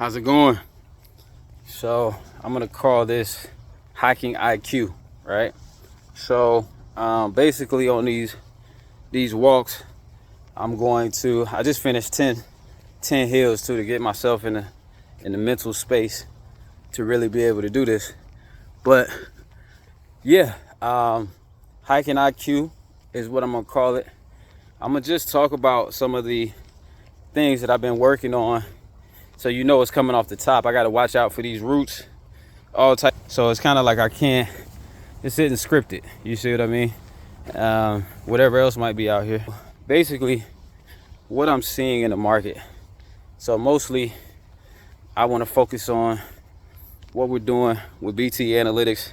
How's it going? So I'm gonna call this HikingIQ, right? So basically on these walks, I just finished 10 hills to get myself in the mental space to really be able to do this. But yeah, hiking IQ is what I'm gonna call it. I'm gonna just talk about some of the things that I've been working on, so you know it's coming off the top. I got to watch out for these roots, all type. So it's kind of like it's isn't scripted. You see what I mean? Whatever else might be out here. Basically, what I'm seeing in the market. So mostly, I want to focus on what we're doing with BT Analytics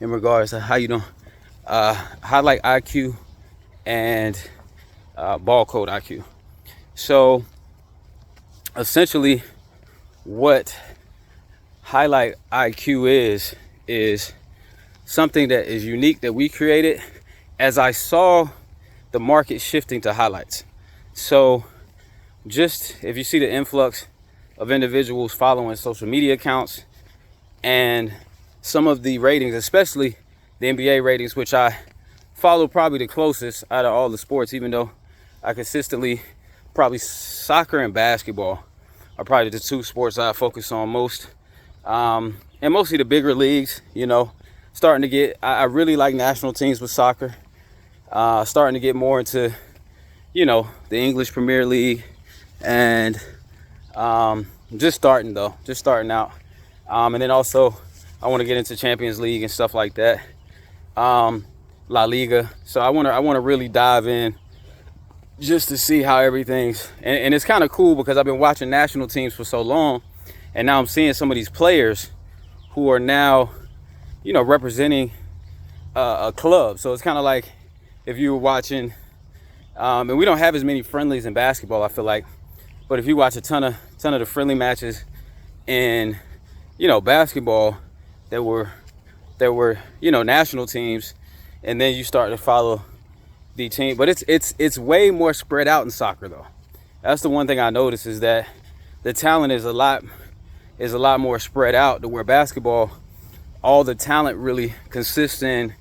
in regards to how you doing, HighlightIQ and BallcodeIQ. So essentially what HighlightIQ is something that is unique that we created as I saw the market shifting to highlights. So just if you see the influx of individuals following social media accounts and some of the ratings, especially the NBA ratings, which I follow probably the closest out of all the sports, even though I consistently, probably soccer and basketball are probably the two sports I focus on most. And mostly the bigger leagues, starting to get, I really like national teams with soccer. Starting to get more into, the English Premier League, and just starting out. And then also I want to get into Champions League and stuff like that. La Liga. So I want to really dive in just to see how everything's, and it's kind of cool because I've been watching national teams for so long, and now I'm seeing some of these players who are now, representing a club. So it's kind of like if you were watching, and we don't have as many friendlies in basketball, I feel like, but if you watch a ton of the friendly matches in, basketball that were national teams, and then you start to follow the team. But it's way more spread out in soccer, though. That's the one thing I noticed, is that the talent is a lot more spread out, to where basketball, all the talent really consists in,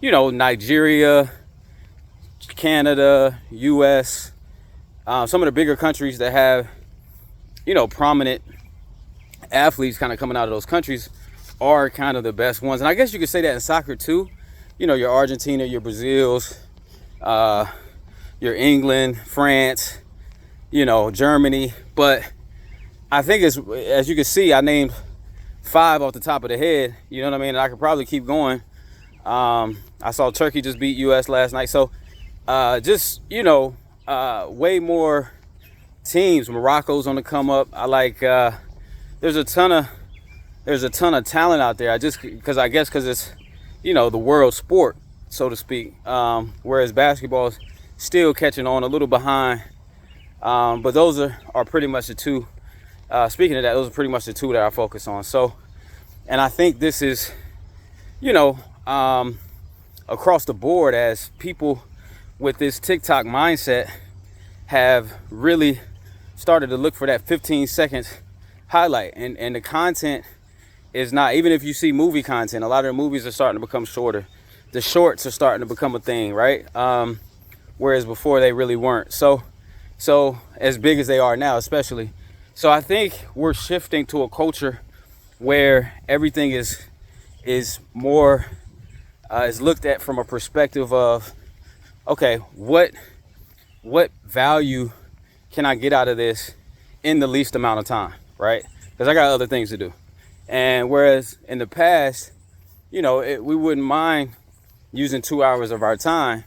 Nigeria, Canada, US, some of the bigger countries that have, prominent athletes kind of coming out of those countries are kind of the best ones. And I guess you could say that in soccer too. Your Argentina, your Brazils, your England, France, Germany. But I think as you can see, I named 5 off the top of the head. You know what I mean? And I could probably keep going. I saw Turkey just beat US last night. So way more teams. Morocco's on the come up. I like, there's a ton of talent out there. Because it's, the world sport, so to speak. Whereas basketball is still catching on, a little behind. But those are pretty much the two. Speaking of that, those are pretty much the two that I focus on. So, and I think this is, across the board, as people with this TikTok mindset have really started to look for that 15 seconds highlight. And the content is not, even if you see movie content, a lot of the movies are starting to become shorter. The shorts are starting to become a thing, right? Whereas before they really weren't. So as big as they are now, especially. So I think we're shifting to a culture where everything is more is looked at from a perspective of, okay, what value can I get out of this in the least amount of time, right? Because I got other things to do. And whereas in the past, we wouldn't mind using 2 hours of our time,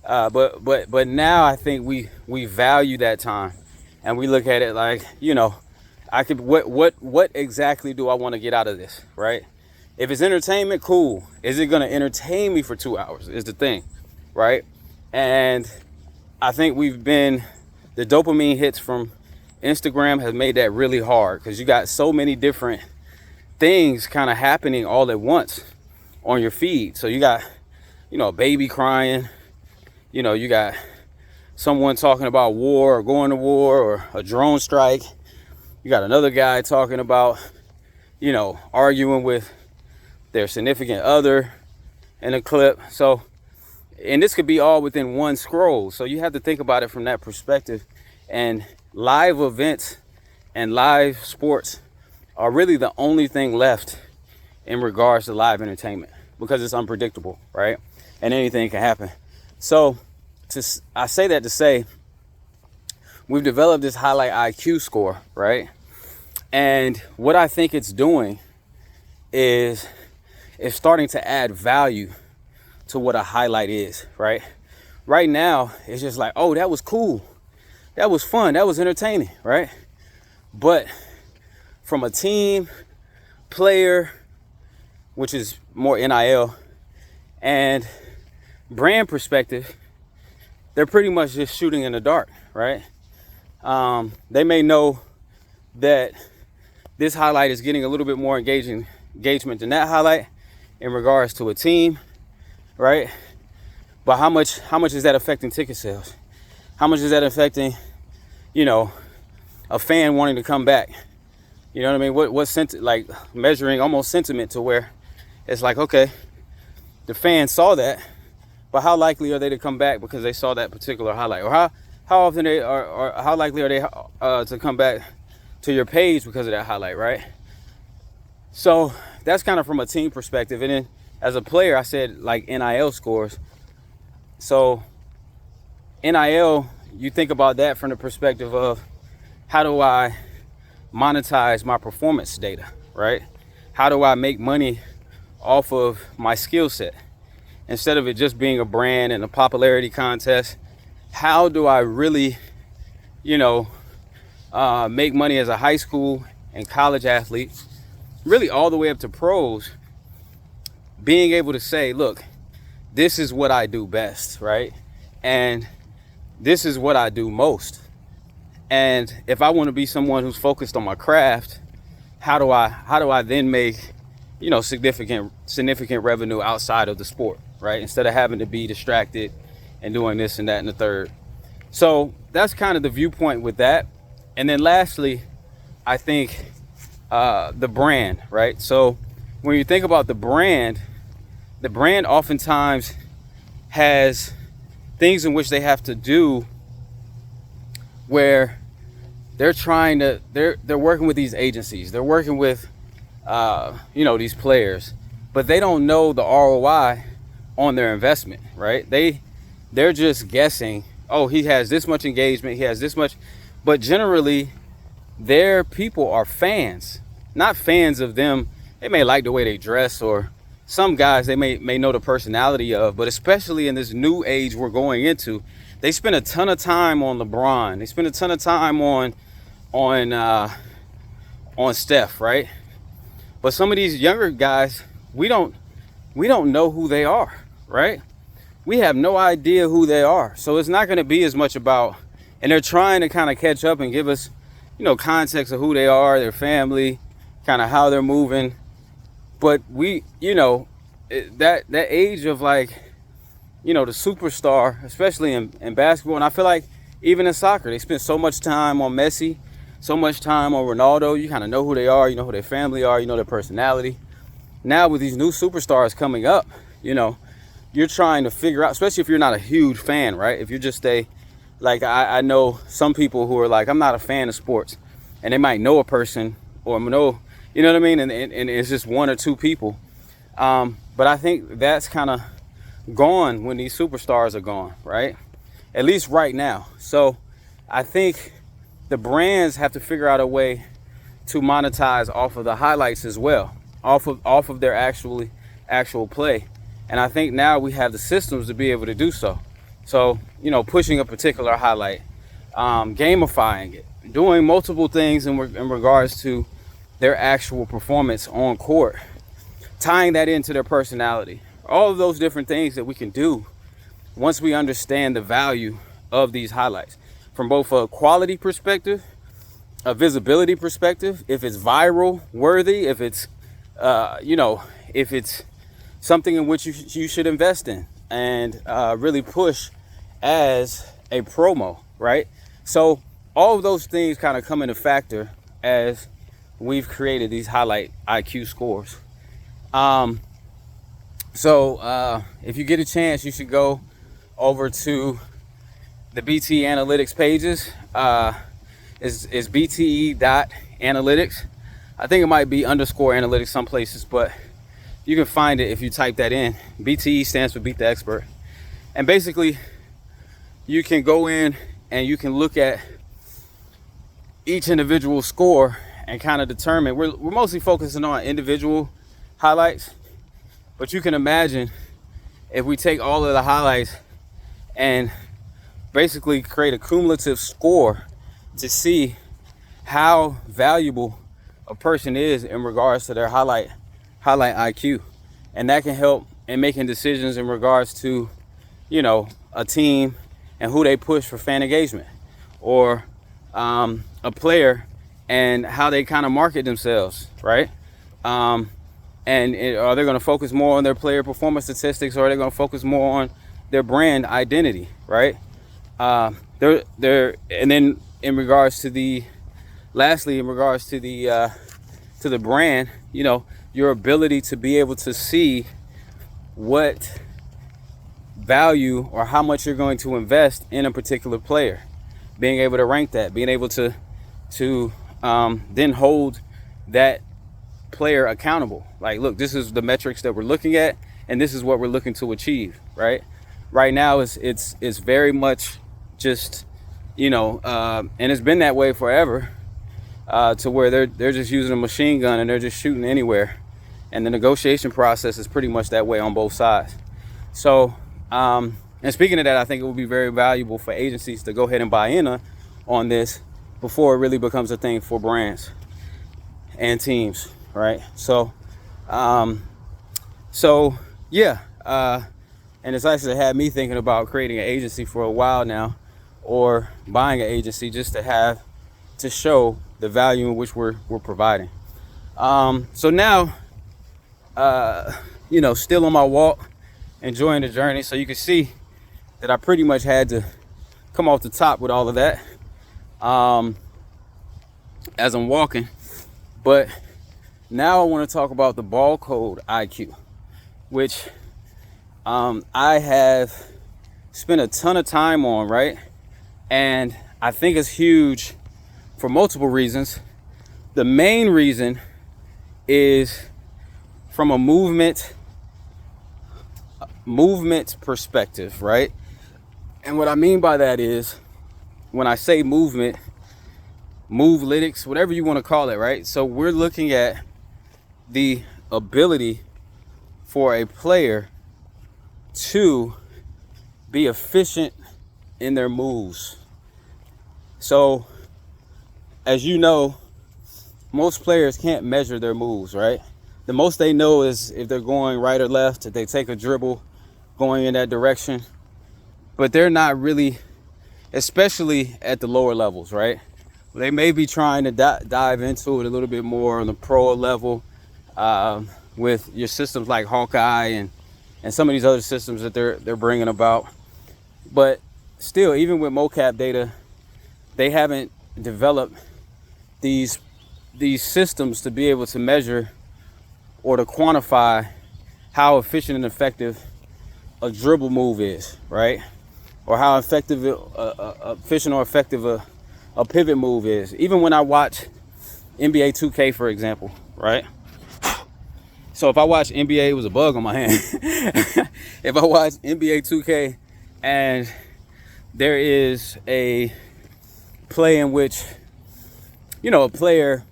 but now I think we value that time, and we look at it like, I could, what exactly do I want to get out of this, right? If it's entertainment, cool. Is it going to entertain me for 2 hours is the thing, right? And I think the dopamine hits from Instagram has made that really hard, because you got so many different things kind of happening all at once on your feed. So you got, a baby crying, you got someone talking about war or going to war or a drone strike. You got another guy talking about, you know, arguing with their significant other in a clip. So, and this could be all within one scroll. So you have to think about it from that perspective. And live events and live sports are really the only thing left in regards to live entertainment, because it's unpredictable, right? And anything can happen. So I say that to say, we've developed this highlight IQ score, right? And what I think it's doing is it's starting to add value to what a highlight is, right? Right now, it's just like, oh, that was cool. That was fun. That was entertaining, right? But from a team, player, which is more NIL, and brand perspective, they're pretty much just shooting in the dark, right? They may know that this highlight is getting a little bit more engagement than that highlight in regards to a team, right? But how much is that affecting ticket sales? How much is that affecting, you know, a fan wanting to come back? You know what I mean? Like measuring almost sentiment to where it's like, okay, the fans saw that, but how likely are they to come back because they saw that particular highlight? Or how often or how likely are they to come back to your page because of that highlight, right? So that's kind of from a team perspective. And then as a player, I said like NIL scores. So NIL, you think about that from the perspective of, how do I monetize my performance data, right? How do I make money off of my skill set? Instead of it just being a brand and a popularity contest, how do I really, you know, make money as a high school and college athlete, really all the way up to pros, being able to say, look, this is what I do best, right? And this is what I do most. And if I want to be someone who's focused on my craft, how do I then make, you know, significant revenue outside of the sport, right? Instead of having to be distracted and doing this and that and the third. So that's kind of the viewpoint with that. And then lastly, I think the brand, right? So when you think about the brand oftentimes has things in which they have to do where they're working with these agencies, they're working with you know, these players, but they don't know the ROI on their investment, right? They're just guessing, oh, he has this much engagement, he has this much, but generally their people are fans, not fans of them. They may like the way they dress, or some guys they may know the personality of, but especially in this new age we're going into, they spend a ton of time on LeBron. They spend a ton of time on Steph, right? But some of these younger guys, we don't know who they are, right? We have no idea who they are. So it's not going to be as much about, and they're trying to kind of catch up and give us, you know, context of who they are, their family, kind of how they're moving. But we, you know, that age of like, you know, the superstar, especially in basketball, and I feel like even in soccer, they spend so much time on Messi, so much time on Ronaldo. You kind of know who they are, you know who their family are, you know their personality. Now with these new superstars coming up, you know, you're trying to figure out, especially if you're not a huge fan, right? If you're just like I know some people who are like, I'm not a fan of sports, and they might know a person or know, you know what I mean? And it's just one or two people. But I think that's kind of gone when these superstars are gone, right? At least right now. So I think the brands have to figure out a way to monetize off of the highlights as well, off of their actual play. And I think now we have the systems to be able to do so. So, you know, pushing a particular highlight, gamifying it, doing multiple things in regards to their actual performance on court, tying that into their personality, all of those different things that we can do once we understand the value of these highlights from both a quality perspective, a visibility perspective, if it's viral worthy, if it's, you know, if it's something in which you should invest in and really push as a promo, right? So all of those things kind of come into factor as we've created these highlight IQ scores. So if you get a chance, you should go over to the BT Analytics pages. Is BTE.analytics. I think it might be _analytics some places, but you can find it if you type that in. BTE stands for Beat the Expert. And basically, you can go in and you can look at each individual score and kind of determine. We're mostly focusing on individual highlights, but you can imagine if we take all of the highlights and basically create a cumulative score to see how valuable a person is in regards to their highlight IQ. And that can help in making decisions in regards to, you know, a team and who they push for fan engagement, or a player and how they kind of market themselves, right? Are they going to focus more on their player performance statistics, or are they going to focus more on their brand identity, right? And then in regards to the brand, you know, your ability to be able to see what value or how much you're going to invest in a particular player, being able to rank that, being able to then hold that player accountable. Like, look, this is the metrics that we're looking at, and this is what we're looking to achieve, right? Right now, it's very much just, you know, and it's been that way forever, to where they're just using a machine gun and they're just shooting anywhere, and the negotiation process is pretty much that way on both sides. So, and speaking of that, I think it would be very valuable for agencies to go ahead and buy in on this before it really becomes a thing for brands and teams, right? So, yeah, and it's actually had me thinking about creating an agency for a while now, or buying an agency just to show the value in which we're providing. So now, you know, still on my walk, enjoying the journey. So you can see that I pretty much had to come off the top with all of that as I'm walking. But now I want to talk about the BallcodeIQ, which I have spent a ton of time on, right? And I think it's huge for multiple reasons. The main reason is from a movement perspective, right? And what I mean by that is, when I say movement, movelitics, whatever you want to call it, right? So we're looking at the ability for a player to be efficient in their moves. So, as you know, most players can't measure their moves, right? The most they know is if they're going right or left, if they take a dribble going in that direction. But they're not really, especially at the lower levels, right? They may be trying to dive into it a little bit more on the pro level, with your systems like Hawkeye and some of these other systems that they're bringing about. But still, even with mocap data, they haven't developed these systems to be able to measure or to quantify how efficient and effective a dribble move is, right? Or how effective, efficient or effective a pivot move is. Even when I watch NBA 2K, for example, right? So if I watch NBA, it was a bug on my hand. If I watch NBA 2K and there is a play in which, you know, a player,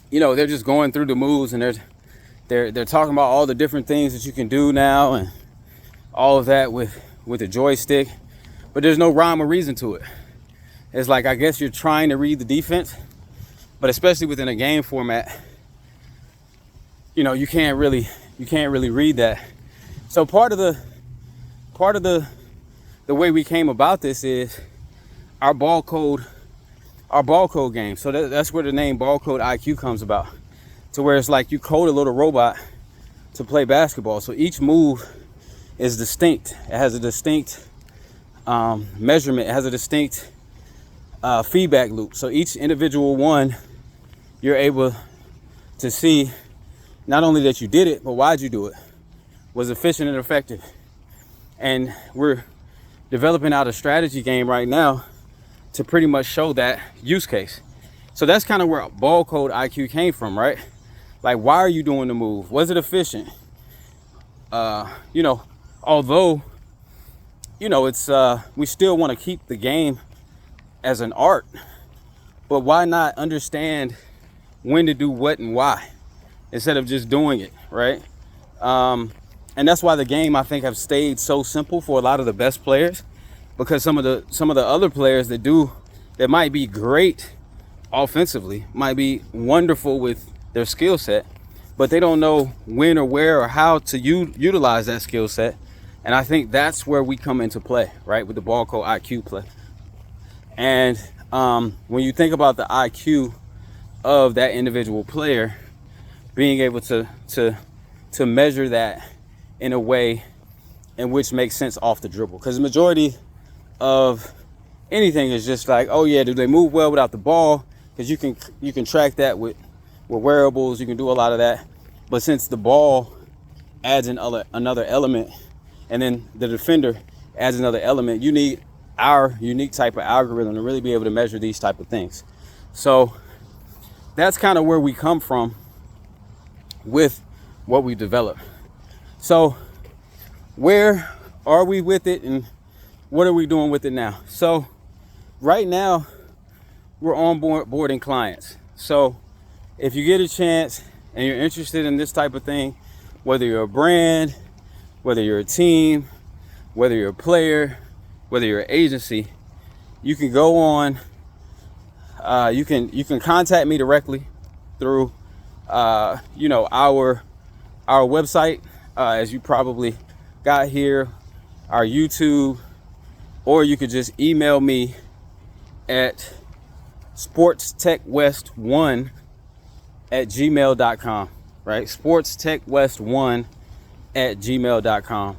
you know, they're just going through the moves and they're talking about all the different things that you can do now and all of that with a joystick, but there's no rhyme or reason to it. It's like, I guess you're trying to read the defense, but especially within a game format, you know, you can't really read that. So part of the way we came about this is our ball code game. So that's where the name BallcodeIQ comes about, to where it's like you code a little robot to play basketball. So each move is distinct. It has a distinct measurement. It has a distinct feedback loop. So each individual one, you're able to see not only that you did it, but why'd you do it? Was efficient and effective. And we're developing out a strategy game right now to pretty much show that use case. So that's kind of where BallcodeIQ came from, right? Like, why are you doing the move? Was it efficient? You know, although, you know, it's we still want to keep the game as an art, but why not understand when to do what and why instead of just doing it, right? And that's why the game, I think, have stayed so simple for a lot of the best players, because some of the other players that might be great offensively, might be wonderful with their skill set, but they don't know when or where or how to utilize that skill set. And I think that's where we come into play, right, with the BallcodeIQ play. And when you think about the IQ of that individual player, being able to measure that in a way in which makes sense off the dribble, because the majority of anything is just like, oh yeah, do they move well without the ball? Because you can track that with wearables, you can do a lot of that. But since the ball adds another element, and then the defender adds another element, you need our unique type of algorithm to really be able to measure these type of things. So that's kind of where we come from with what we developed. So where are we with it, and what are we doing with it now? So right now we're onboarding clients. So if you get a chance and you're interested in this type of thing, whether you're a brand, whether you're a team, whether you're a player, whether you're an agency, you can go on, you can contact me directly through you know, our website, as you probably got here, our YouTube, or you could just email me at sportstechwest1@gmail.com, right? sportstechwest1@gmail.com.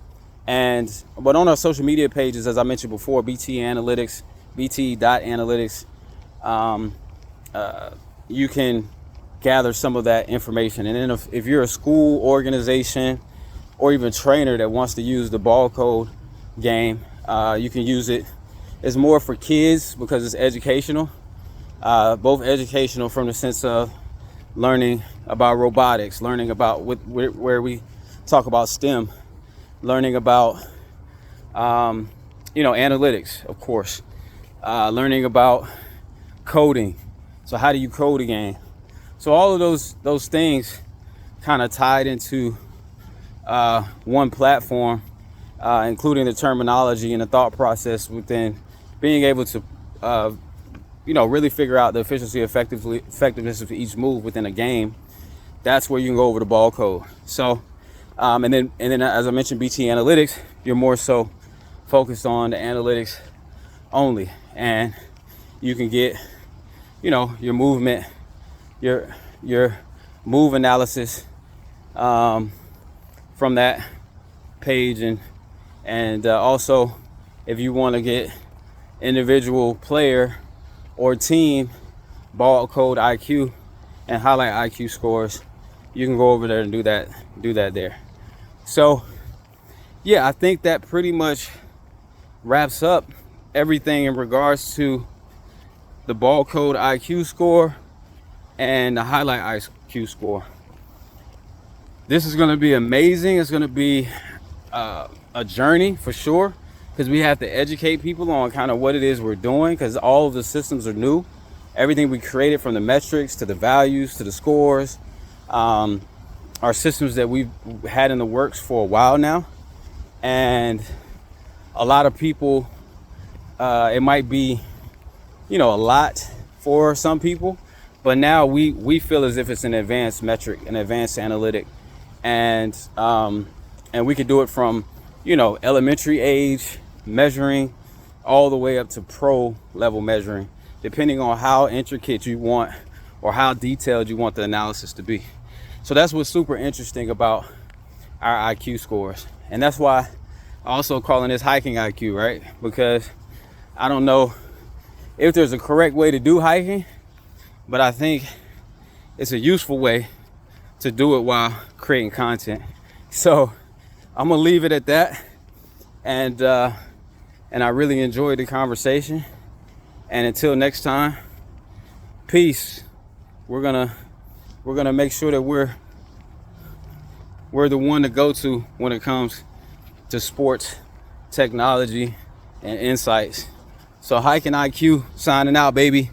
But on our social media pages, as I mentioned before, bt.analytics, you can gather some of that information. And then if you're a school, organization, or even trainer that wants to use the Ballcode game, you can use it. It's more for kids because it's educational, both educational from the sense of learning about robotics, learning about where we talk about STEM, learning about you know, analytics, of course, learning about coding. So how do you code a game? So all of those things kind of tied into one platform, including the terminology and the thought process within being able to you know, really figure out the efficiency, effectiveness of each move within a game. That's where you can go over the ball code. So and then as I mentioned, BT Analytics, you're more so focused on the analytics only, and you can get, you know, your movement, your move analysis from that page, and also if you want to get individual player or team BallcodeIQ and HighlightIQ scores, you can go over there and do that there. So yeah, I think that pretty much wraps up everything in regards to the BallcodeIQ score and the HighlightIQ score. This is going to be amazing. It's going to be a journey for sure, because we have to educate people on kind of what it is we're doing, because all of the systems are new. Everything we created, from the metrics to the values to the scores, are systems that we've had in the works for a while now. And a lot of people, it might be, you know, a lot for some people, but now we feel as if it's an advanced metric, an advanced analytic, and we could do it from, you know, elementary age measuring all the way up to pro level measuring, depending on how intricate you want or how detailed you want the analysis to be. So that's what's super interesting about our IQ scores. And that's why I also calling this HikingIQ, right? Because I don't know if there's a correct way to do hiking, but I think it's a useful way to do it while creating content. So I'm gonna leave it at that. And I really enjoyed the conversation. And until next time, peace. We're gonna make sure that we're the one to go to when it comes to sports, technology, and insights. So HikingIQ signing out, baby.